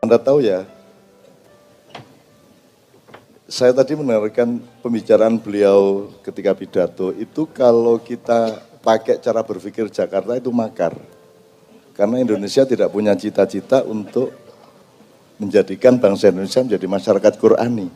Anda tahu ya, saya tadi mendengarkan pembicaraan beliau ketika pidato, itu kalau kita pakai cara berpikir Jakarta itu makar. Karena Indonesia tidak punya cita-cita untuk menjadikan bangsa Indonesia menjadi masyarakat Qurani,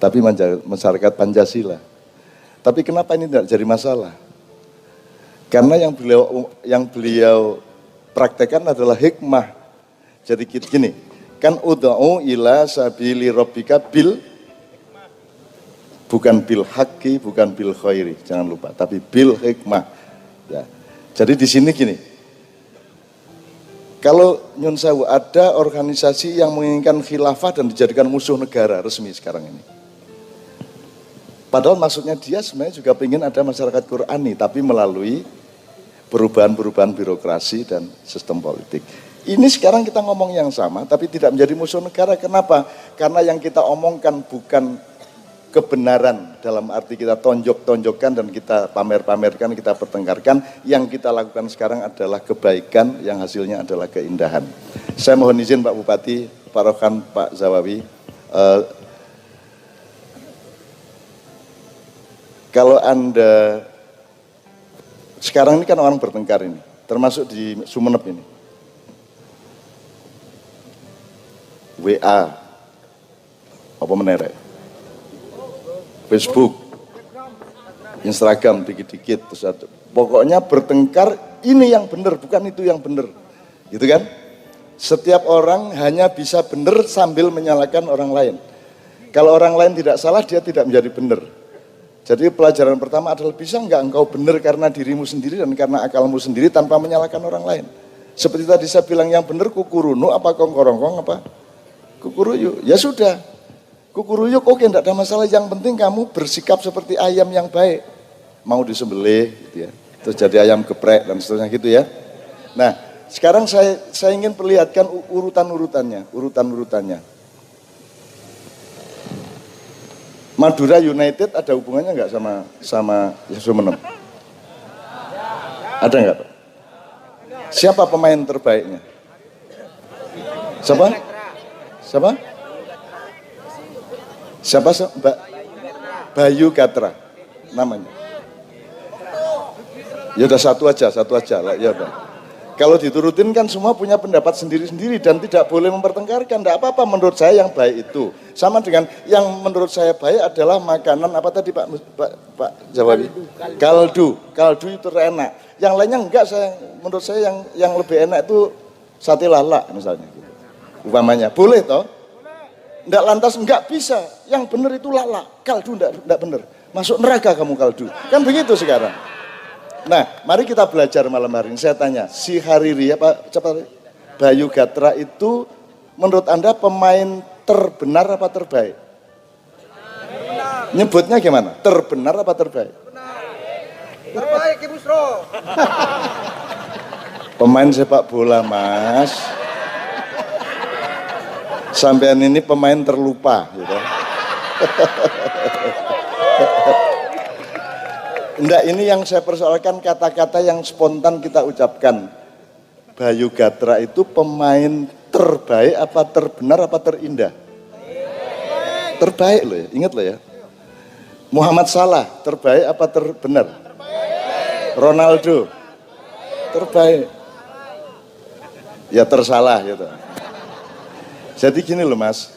tapi masyarakat Pancasila. Tapi kenapa ini tidak jadi masalah? Karena yang beliau praktekkan adalah hikmah. Jadi gini, kan ud'u ila sabili rabbika bil, bukan bil haqqi, bukan bil khairi, jangan lupa, tapi bil hikmah. Ya. Jadi di sini gini, kalau nyun sewu ada organisasi yang menginginkan khilafah dan dijadikan musuh negara resmi sekarang ini. Padahal maksudnya dia sebenarnya juga ingin ada masyarakat Qurani, tapi melalui perubahan-perubahan birokrasi dan sistem politik. Ini sekarang kita ngomong yang sama, tapi tidak menjadi musuh negara. Kenapa? Karena yang kita omongkan bukan kebenaran dalam arti kita tonjok-tonjokkan dan kita pamer-pamerkan, kita pertengkarkan. Yang kita lakukan sekarang adalah kebaikan yang hasilnya adalah keindahan. Saya mohon izin Pak Bupati, Pak Rokan, Pak Zawawi. Kalau Anda, sekarang ini kan orang bertengkar ini, termasuk di Sumeneb ini. WA, apa menerek, Facebook, Instagram dikit-dikit, terus ada. Pokoknya bertengkar, ini yang benar, bukan itu yang benar, gitu kan? Setiap orang hanya bisa benar sambil menyalahkan orang lain. Kalau orang lain tidak salah, dia tidak menjadi benar. Jadi pelajaran pertama adalah bisa enggak engkau benar karena dirimu sendiri dan karena akalmu sendiri tanpa menyalahkan orang lain. Seperti tadi saya bilang yang benar kukurunu apa kongkorongkong apa? Kukuruyu, ya sudah, kukuruyu oke, tidak ada masalah, yang penting kamu bersikap seperti ayam yang baik, mau disembelih gitu ya, terus jadi ayam geprek dan seterusnya gitu ya. Nah sekarang saya ingin perlihatkan urutan-urutannya. Madura United ada hubungannya nggak sama Sumeneb? Ada nggak Pak? Siapa pemain terbaiknya? Siapa? Bayu Gatra namanya. Ya udah satu aja lah ya Pak. Kalau diturutin kan semua punya pendapat sendiri-sendiri dan tidak boleh mempertengkarkan. Tidak apa-apa, menurut saya yang baik itu sama dengan yang menurut saya baik adalah makanan apa tadi Pak Jawabi? Kaldu itu enak. Yang lainnya enggak, menurut saya yang lebih enak itu sate lala misalnya. Umpamanya, boleh toh? Enggak lantas enggak bisa. Yang benar itu lala, kaldu enggak benar. Masuk neraka kamu kaldu. Kan begitu sekarang. Nah, mari kita belajar malam hari ini. Saya tanya, si Hariri Bayu Gatra itu menurut Anda pemain terbenar apa terbaik? Nyebutnya gimana? Terbenar apa terbaik? Terbaik Ibu Sro. Pemain sepak bola Mas. Sampean ini pemain terlupa gitu. Enggak, ini yang saya persoalkan kata-kata yang spontan kita ucapkan. Bayu Gatra itu pemain terbaik apa terbenar apa terindah? Terbaik loh ya, ingat loh ya. Muhammad Salah terbaik apa terbenar? Ronaldo terbaik. Ya tersalah gitu. Jadi gini loh Mas,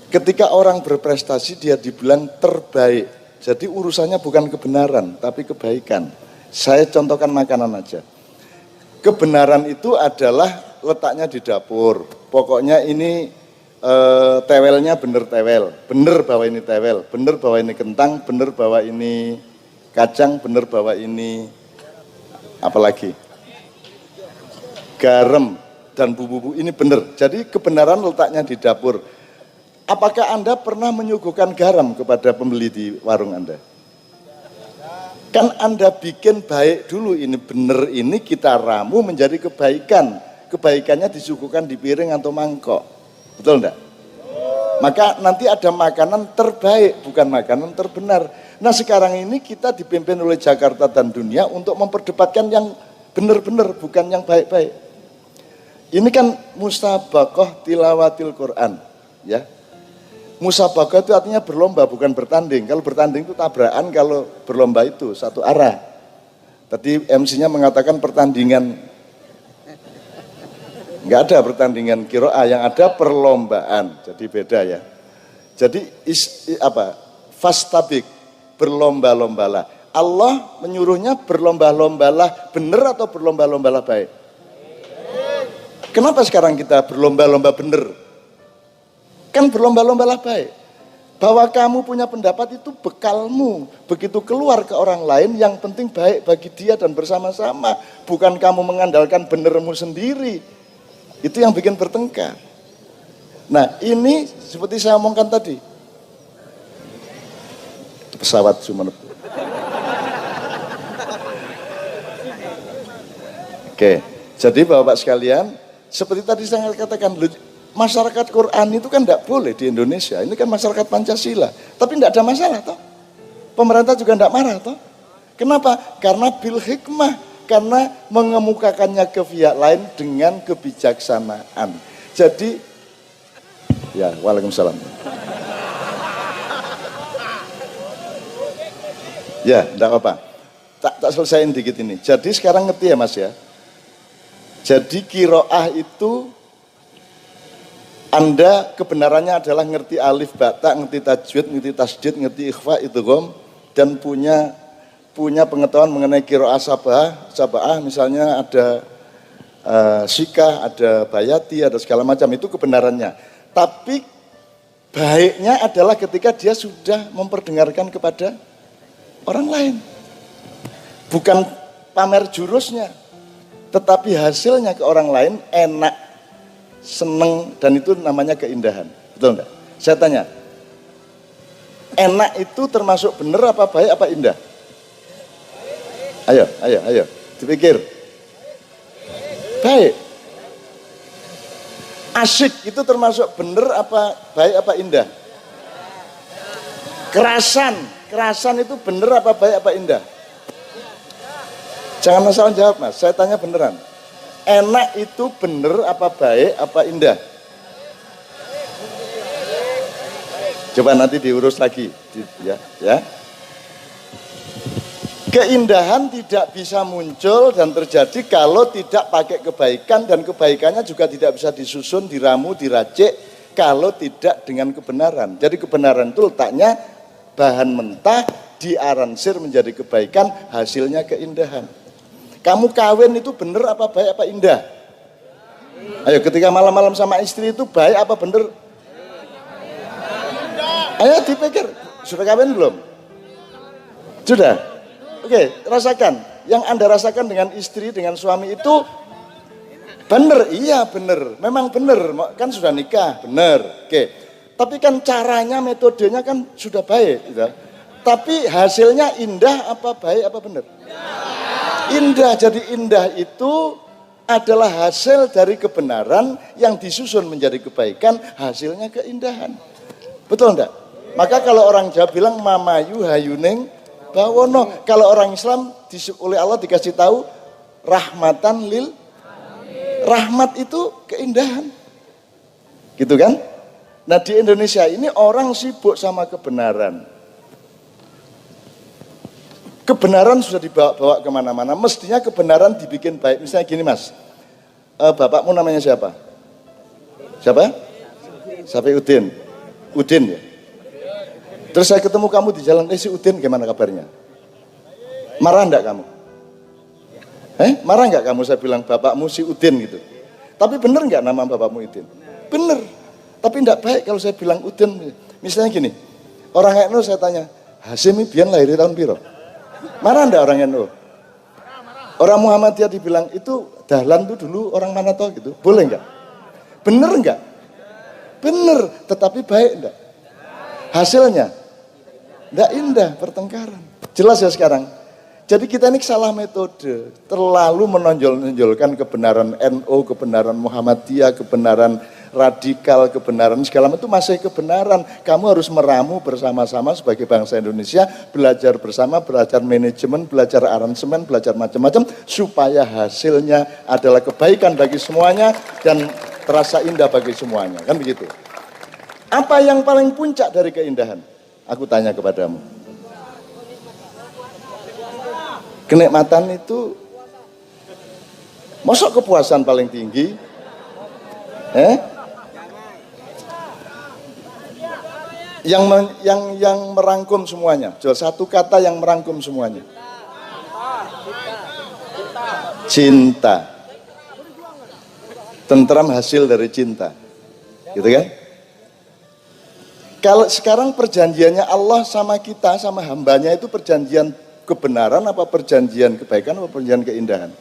ketika orang berprestasi dia dibilang terbaik, jadi urusannya bukan kebenaran tapi kebaikan. Saya contohkan makanan aja. Kebenaran itu adalah letaknya di dapur, pokoknya ini tewelnya bener tewel, bener bahwa ini tewel, bener bahwa ini kentang, bener bahwa ini kacang, bener bahwa ini apalagi garam dan bumbu-bumbu ini benar. Jadi kebenaran letaknya di dapur. Apakah Anda pernah menyuguhkan garam kepada pembeli di warung Anda? Kan Anda bikin baik dulu, ini benar, ini kita ramu menjadi kebaikan. Kebaikannya disuguhkan di piring atau mangkok. Betul enggak? Maka nanti ada makanan terbaik, bukan makanan terbenar. Nah sekarang ini kita dipimpin oleh Jakarta dan dunia untuk memperdebatkan yang benar-benar, bukan yang baik-baik. Ini kan musabaqah tilawatil Quran, ya. Musabaqah itu artinya berlomba, bukan bertanding. Kalau bertanding itu tabrakan, kalau berlomba itu satu arah. Tadi MC-nya mengatakan pertandingan. Enggak ada pertandingan qiraah, yang ada perlombaan. Jadi beda ya. Jadi fastabik, berlomba-lombalah. Allah menyuruhnya berlomba-lombalah benar atau berlomba-lombalah baik? Kenapa sekarang kita berlomba-lomba benar? Kan berlomba-lombalah baik. Bahwa kamu punya pendapat itu bekalmu. Begitu keluar ke orang lain, yang penting baik bagi dia dan bersama-sama. Bukan kamu mengandalkan benermu sendiri. Itu yang bikin bertengkar. Nah, ini seperti saya omongkan tadi. Pesawat Sumeneb. Oke, jadi Bapak sekalian, seperti tadi saya katakan, masyarakat Quran itu kan tidak boleh di Indonesia. Ini kan masyarakat Pancasila. Tapi tidak ada masalah toh. Pemerintah juga tidak marah toh. Kenapa? Karena bil hikmah. Karena mengemukakannya ke pihak lain dengan kebijaksanaan. Jadi, ya, waalaikumsalam. Ya, tidak apa-apa. Tak selesaiin dikit ini. Jadi sekarang ngerti ya Mas ya. Jadi qiraah itu Anda kebenarannya adalah ngerti alif bata, ngerti tajwid, ngerti tasdid, ngerti ikhfa, idgham, dan punya pengetahuan mengenai qiraah sabah, misalnya ada sikah, ada bayati, ada segala macam, itu kebenarannya. Tapi baiknya adalah ketika dia sudah memperdengarkan kepada orang lain. Bukan pamer jurusnya, tetapi hasilnya ke orang lain enak, seneng, dan itu namanya keindahan. Betul enggak? Saya tanya, enak itu termasuk benar apa baik apa indah? Ayo, dipikir. Baik. Asyik itu termasuk benar apa baik apa indah? Kerasan itu benar apa baik apa indah? Jangan masalah jawab Mas, saya tanya beneran. Enak itu benar apa baik apa indah? Coba nanti diurus lagi, ya. Keindahan tidak bisa muncul dan terjadi kalau tidak pakai kebaikan, dan kebaikannya juga tidak bisa disusun, diramu, diracik kalau tidak dengan kebenaran. Jadi kebenaran itu letaknya bahan mentah diaransir menjadi kebaikan, hasilnya keindahan. Kamu kawin itu benar apa baik apa indah? Ayo, ketika malam-malam sama istri itu baik apa benar? Ayo dipikir, sudah kawin belum? Sudah? Oke, rasakan. Yang Anda rasakan dengan istri, dengan suami itu benar, iya benar. Memang benar, kan sudah nikah, benar. Oke. Tapi kan caranya, metodenya kan sudah baik. Gitu. Tapi hasilnya indah apa baik apa benar? Indah. Jadi indah itu adalah hasil dari kebenaran yang disusun menjadi kebaikan, hasilnya keindahan. Betul enggak? Maka kalau orang Jawa bilang mamayu hayuning bawono, kalau orang Islam oleh Allah dikasih tahu rahmatan lil, rahmat itu keindahan. Gitu kan? Nah di Indonesia ini orang sibuk sama kebenaran. Kebenaran sudah dibawa kemana-mana. Mestinya kebenaran dibikin baik. Misalnya gini Mas, bapakmu namanya siapa? Siapa? Safiuddin. Udin ya? Terus saya ketemu kamu di jalan, si Udin gimana kabarnya? Marah enggak kamu? Marah enggak kamu saya bilang bapakmu si Udin gitu? Tapi bener enggak nama bapakmu Udin? Bener. Tapi enggak baik kalau saya bilang Udin. Misalnya gini, orang NU saya tanya, Hasyim biyen lahir tahun piro? Marah enggak orang NU? Orang Muhammadiyah dibilang itu Dahlan tuh dulu orang mana toh gitu. Boleh enggak? Bener enggak? Bener, tetapi baik enggak? Hasilnya enggak indah, pertengkaran. Jelas ya sekarang? Jadi kita ini salah metode, terlalu menonjolkan kebenaran NU, kebenaran Muhammadiyah, kebenaran radikal, kebenaran segala macam itu masih kebenaran. Kamu harus meramu bersama-sama sebagai bangsa Indonesia, belajar bersama, belajar manajemen, belajar aransemen, belajar macam-macam supaya hasilnya adalah kebaikan bagi semuanya dan terasa indah bagi semuanya, kan begitu. Apa yang paling puncak dari keindahan? Aku tanya kepadamu. Kenikmatan itu, mosok kepuasan paling tinggi? Yang merangkum semuanya. Jual satu kata yang merangkum semuanya. Cinta. Tentram hasil dari cinta. Gitu kan? Kalau sekarang perjanjiannya Allah sama kita, sama hambanya itu perjanjian kebenaran apa perjanjian kebaikan apa perjanjian keindahan?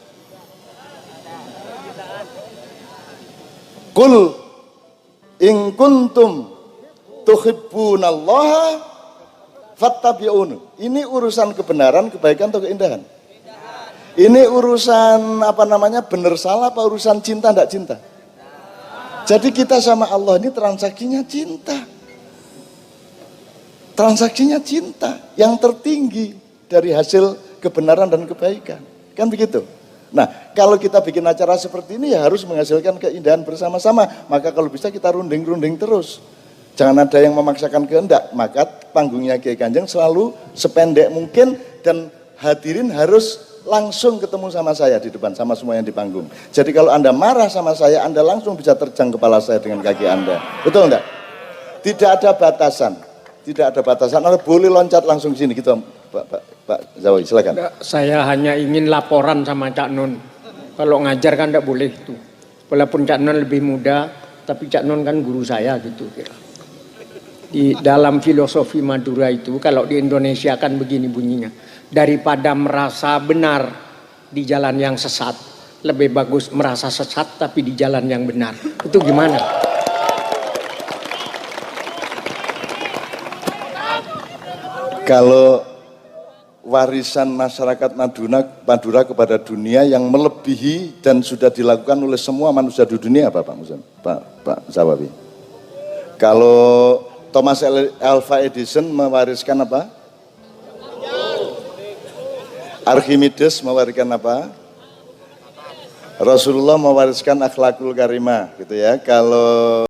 Qul in kuntum tuhibbunallaha fattabi'un. Ini urusan kebenaran, kebaikan atau keindahan? Ini urusan benar salah apa urusan cinta enggak cinta? Jadi kita sama Allah ini transaksinya cinta. Transaksinya cinta yang tertinggi dari hasil kebenaran dan kebaikan. Kan begitu? Nah, kalau kita bikin acara seperti ini ya harus menghasilkan keindahan bersama-sama. Maka kalau bisa kita runding-runding terus. Jangan ada yang memaksakan kehendak. Maka panggungnya Kiai Kanjeng selalu sependek mungkin dan hadirin harus langsung ketemu sama saya di depan, sama semua yang di panggung. Jadi kalau Anda marah sama saya, Anda langsung bisa terjang kepala saya dengan kaki Anda. Betul enggak? Tidak ada batasan. Tidak ada batasan. Anda boleh loncat langsung sini gitu, Pak Zawi, silakan. Saya hanya ingin laporan sama Cak Nun. Kalau ngajar kan enggak boleh itu. Walaupun Cak Nun lebih muda, tapi Cak Nun kan guru saya gitu kira. Di dalam filosofi Madura itu, kalau di Indonesia kan begini bunyinya. Daripada merasa benar di jalan yang sesat, lebih bagus merasa sesat tapi di jalan yang benar. Itu gimana? Kalau warisan masyarakat Madura kepada dunia yang melebihi dan sudah dilakukan oleh semua manusia di dunia apa Pak Zawabi? Kalau Thomas Alva Edison mewariskan apa? Archimedes mewariskan apa? Rasulullah mewariskan akhlakul karimah gitu ya. Kalau